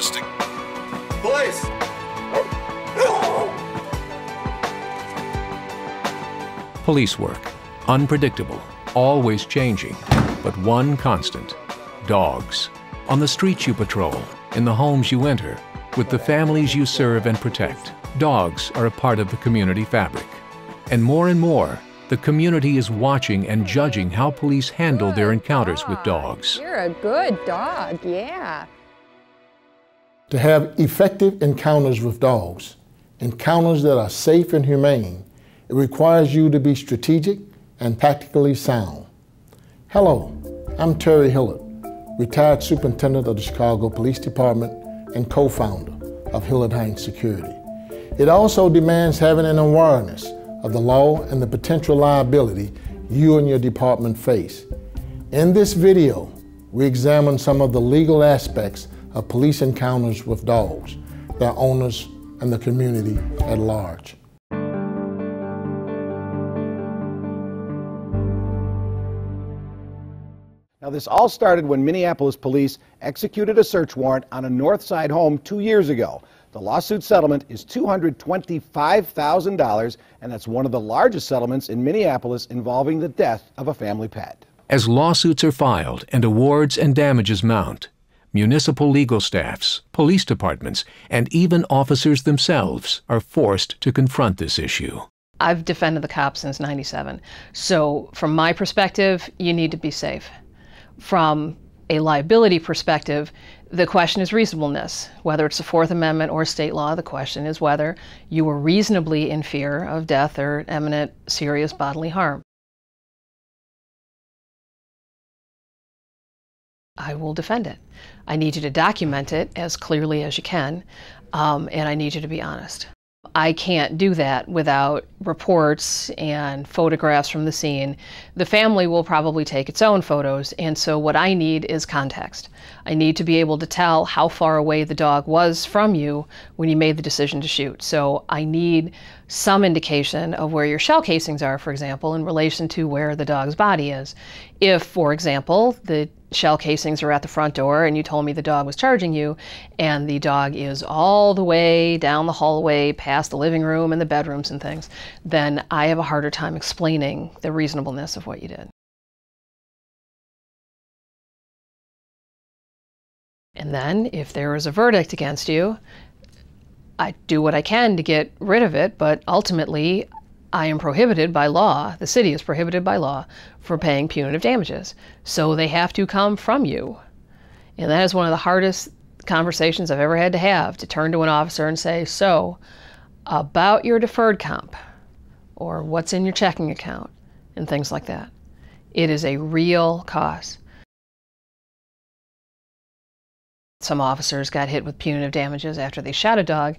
arresting. Police! Police work, unpredictable, always changing, but one constant: dogs. On the streets you patrol, in the homes you enter, with the families you serve and protect, dogs are a part of the community fabric. And more, the community is watching and judging how police handle their encounters with dogs. You're a good dog, yeah. To have effective encounters with dogs, encounters that are safe and humane, it requires you to be strategic and tactically sound. Hello, I'm Terry Hillard, retired superintendent of the Chicago Police Department and co-founder of Hillard Hines Security. It also demands having an awareness of the law and the potential liability you and your department face. In this video, we examine some of the legal aspects of police encounters with dogs, their owners, and the community at large. Now, this all started when Minneapolis police executed a search warrant on a North Side home 2 years ago. The lawsuit settlement is $225,000, and that's one of the largest settlements in Minneapolis involving the death of a family pet. As lawsuits are filed and awards and damages mount, municipal legal staffs, police departments, and even officers themselves are forced to confront this issue. I've defended the cops since '97. So from my perspective, you need to be safe. From a liability perspective, the question is reasonableness. Whether it's the Fourth Amendment or state law, the question is whether you were reasonably in fear of death or imminent serious bodily harm. I will defend it. I need you to document it as clearly as you can, and I need you to be honest. I can't do that without reports and photographs from the scene. The family will probably take its own photos, and so what I need is context. I need to be able to tell how far away the dog was from you when you made the decision to shoot. So I need some indication of where your shell casings are, for example, in relation to where the dog's body is. If, for example, the shell casings are at the front door and you told me the dog was charging you and the dog is all the way down the hallway past the living room and the bedrooms and things, then I have a harder time explaining the reasonableness of what you did. And then if there is a verdict against you, I do what I can to get rid of it, but ultimately I am prohibited by law, the city is prohibited by law, for paying punitive damages. So they have to come from you. And that is one of the hardest conversations I've ever had to turn to an officer and say, so, about your deferred comp, or what's in your checking account, and things like that. It is a real cost. Some officers got hit with punitive damages after they shot a dog.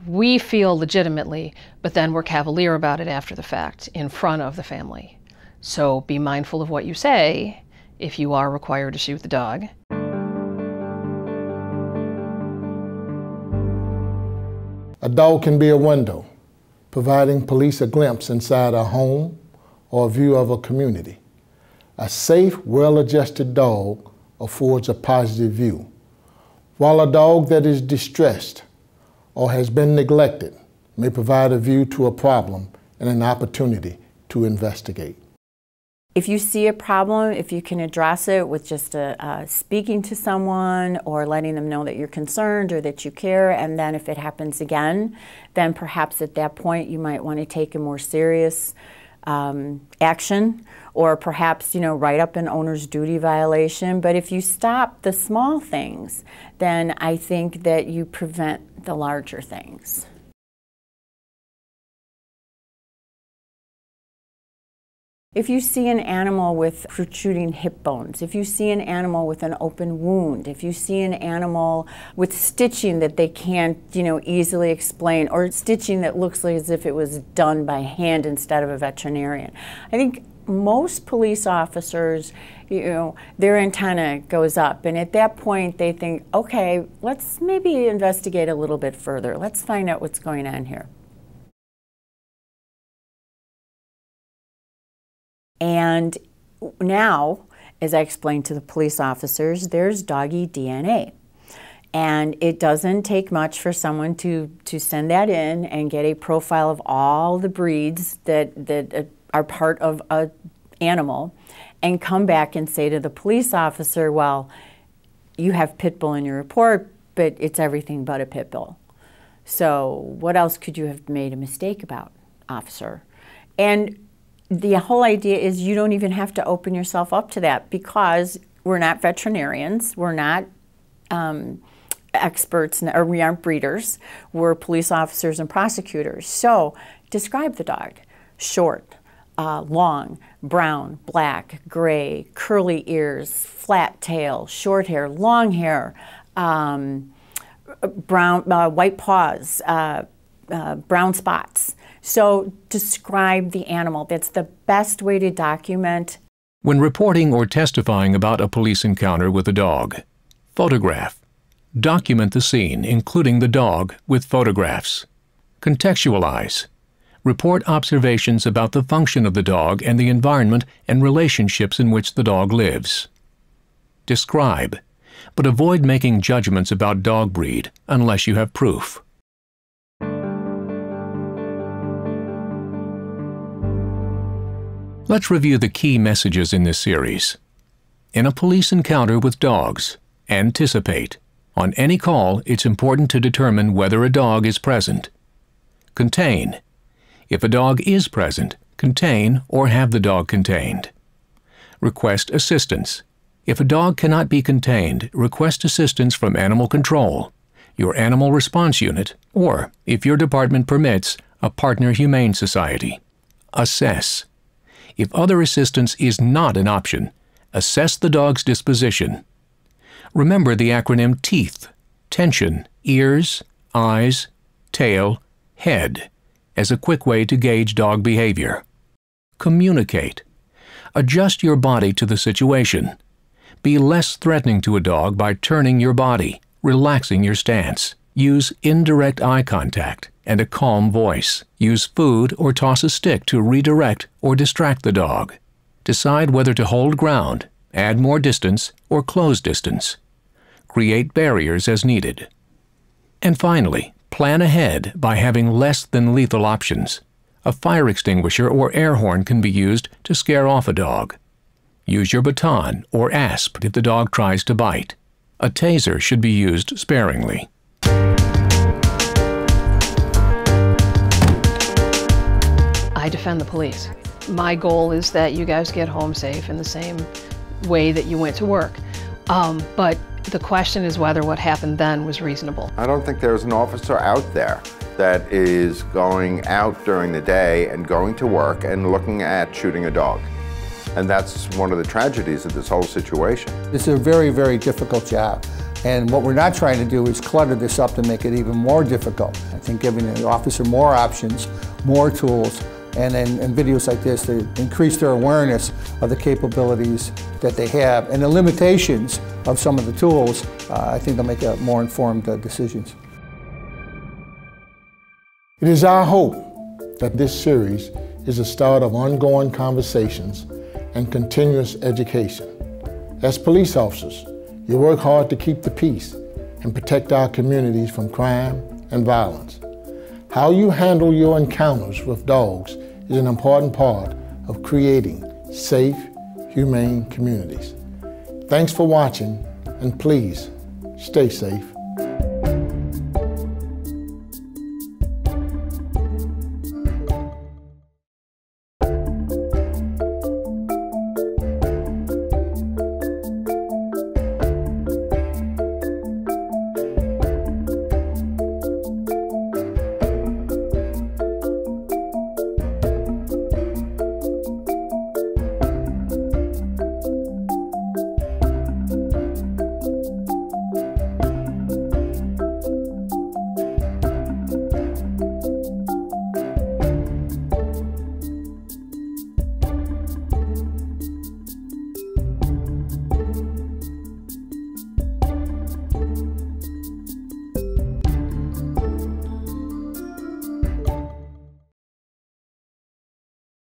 We feel legitimately, but then we're cavalier about it after the fact, in front of the family. So be mindful of what you say if you are required to shoot the dog. A dog can be a window, providing police a glimpse inside a home or a view of a community. A safe, well-adjusted dog affords a positive view, while a dog that is distressed or has been neglected may provide a view to a problem and an opportunity to investigate. If you see a problem, if you can address it with just speaking to someone or letting them know that you're concerned or that you care, and then if it happens again, then perhaps at that point you might want to take a more serious action, or perhaps, write up an owner's duty violation. But if you stop the small things, then I think that you prevent the larger things. If you see an animal with protruding hip bones, if you see an animal with an open wound, if you see an animal with stitching that they can't, easily explain, or stitching that looks like as if it was done by hand instead of a veterinarian, I think most police officers, their antenna goes up, and at that point they think, okay, let's maybe investigate a little bit further. Let's find out what's going on here. And now, as I explained to the police officers, there's doggy DNA. And it doesn't take much for someone to send that in and get a profile of all the breeds that are part of an animal and come back and say to the police officer, well, you have pit bull in your report, but it's everything but a pit bull. So what else could you have made a mistake about, officer? And the whole idea is you don't even have to open yourself up to that, because we're not veterinarians, we're not experts, or we aren't breeders. We're police officers and prosecutors. So describe the dog. Short, long, brown, black, gray, curly ears, flat tail, short hair, long hair, brown, white paws, brown spots. So describe the animal. That's the best way to document. When reporting or testifying about a police encounter with a dog, photograph. Document the scene, including the dog, with photographs. Contextualize. Report observations about the function of the dog and the environment and relationships in which the dog lives. Describe, but avoid making judgments about dog breed unless you have proof. Let's review the key messages in this series. In a police encounter with dogs, anticipate. On any call, it's important to determine whether a dog is present. Contain. If a dog is present, contain or have the dog contained. Request assistance. If a dog cannot be contained, request assistance from Animal Control, your Animal Response Unit, or, if your department permits, a partner humane society. Assess. If other assistance is not an option, assess the dog's disposition. Remember the acronym TEETH, tension, ears, eyes, tail, head, as a quick way to gauge dog behavior. Communicate. Adjust your body to the situation. Be less threatening to a dog by turning your body, relaxing your stance. Use indirect eye contact and a calm voice. Use food or toss a stick to redirect or distract the dog. Decide whether to hold ground, add more distance, or close distance. Create barriers as needed. And finally, plan ahead by having less than lethal options. A fire extinguisher or air horn can be used to scare off a dog. Use your baton or asp if the dog tries to bite. A taser should be used sparingly. I defend the police. My goal is that you guys get home safe in the same way that you went to work. But the question is whether what happened then was reasonable. I don't think there's an officer out there that is going out during the day and going to work and looking at shooting a dog. And that's one of the tragedies of this whole situation. It's a very, very difficult job. And what we're not trying to do is clutter this up to make it even more difficult. I think giving the officer more options, more tools, and in videos like this, to increase their awareness of the capabilities that they have and the limitations of some of the tools, I think they'll make more informed decisions. It is our hope that this series is the start of ongoing conversations and continuous education. As police officers, you work hard to keep the peace and protect our communities from crime and violence. How you handle your encounters with dogs is an important part of creating safe, humane communities. Thanks for watching, and please stay safe.